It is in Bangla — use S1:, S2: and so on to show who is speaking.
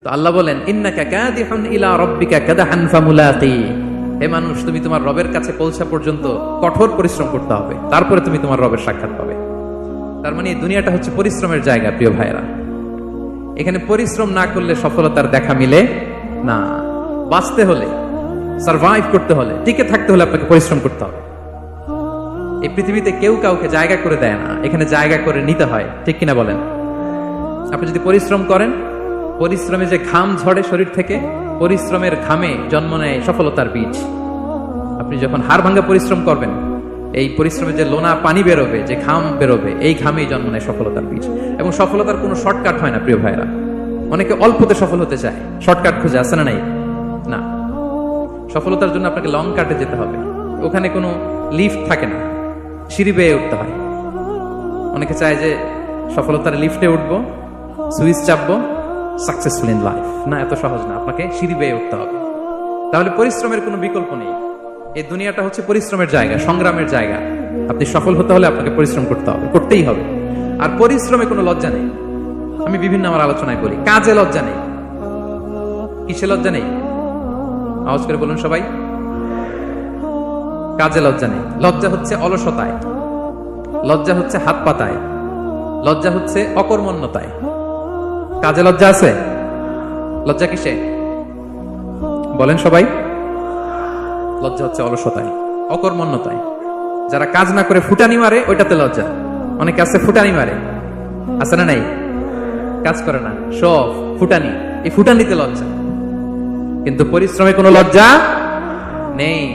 S1: তো আল্লাহ বলেন ইন্নাকা কাদিহুন ইলা রাব্বিকা কাদহান ফামুলাকি। হে মানুষ, তুমি তোমার রবের কাছে পৌঁছা পর্যন্ত কঠোর পরিশ্রম করতে হবে, তারপরে তুমি তোমার রবের সাক্ষাৎ পাবে। তার মানে এই দুনিয়াটা হচ্ছে পরিশ্রমের জায়গা। প্রিয় ভাইরা, এখানে পরিশ্রম না করলে সফলতার দেখা মিলে না। বাঁচতে হলে, সারভাইভ করতে হলে, টিকে থাকতে হলে আপনাকে পরিশ্রম করতে হবে। এই পৃথিবীতে কেউ কাউকে জায়গা করে দেয় না, এখানে জায়গা করে নিতে হয়। ঠিক কিনা বলেন? আপনি যদি পরিশ্রম করেন, পরিশ্রমে যে ঘাম ঝরে শরীর থেকে, পরিশ্রমের ঘামে জন্ম নেয় সফলতার বীজ। আপনি যখন হাড় ভাঙ্গা পরিশ্রম করবেন, এই পরিশ্রমে যে লোনা পানি বেরোবে, যে ঘাম বেরোবে, এই ঘামেই জন্ম নেয় সফলতার বীজ। এবং সফলতার কোনো শর্টকাট হয় না প্রিয় ভাইরা। অনেকে অল্পতে সফল হতে চায়, শর্টকাট খুঁজে, আছে না নাই? না, সফলতার জন্য আপনাকে লং কাটে যেতে হবে। ওখানে কোনো লিফট থাকে না, সিঁড়ি বেয়ে উঠতে হয়। অনেকে চায় যে সফলতার লিফটে উঠবো, সুইচ চাপবো, সাকসেসফুল ইন লাইফ। না, এত সহজ না, আপনাকে সিঁড়ি বেয়ে উঠতে হবে। তাহলে পরিশ্রমের কোনো বিকল্প নেই। এই দুনিয়াটা হচ্ছে পরিশ্রমের জায়গা, সংগ্রামের জায়গা। আপনি সফল হতে হলে আপনাকে পরিশ্রম করতে হবে, করতেই হবে। আর পরিশ্রমে কোনো লজ্জা নেই। আমি বিভিন্ন আমার আলোচনায় বলি, কাজে লজ্জা নেই। কিসে লজ্জা নেই? আওয়াজ করে বলুন সবাই। কাজে লজ্জা নেই। লজ্জা হচ্ছে অলসতায়, লজ্জা হচ্ছে হাত পাতায়, লজ্জা হচ্ছে অকর্মণ্যতায়। কাজে লজ্জা আছে? লজ্জা কিসে বলেন সবাই? লজ্জা হচ্ছে অলসতায়, অকর্মণ্যতায়। যারা কাজ না করে ফুটানি মারে, ওইটাতে লজ্জা। অনেকে আছে ফুটানি মারে, আছে না নাই? কাজ করে না, সব ফুটানি, এই ফুটানিতে লজ্জা। কিন্তু পরিশ্রমে কোনো লজ্জা নেই।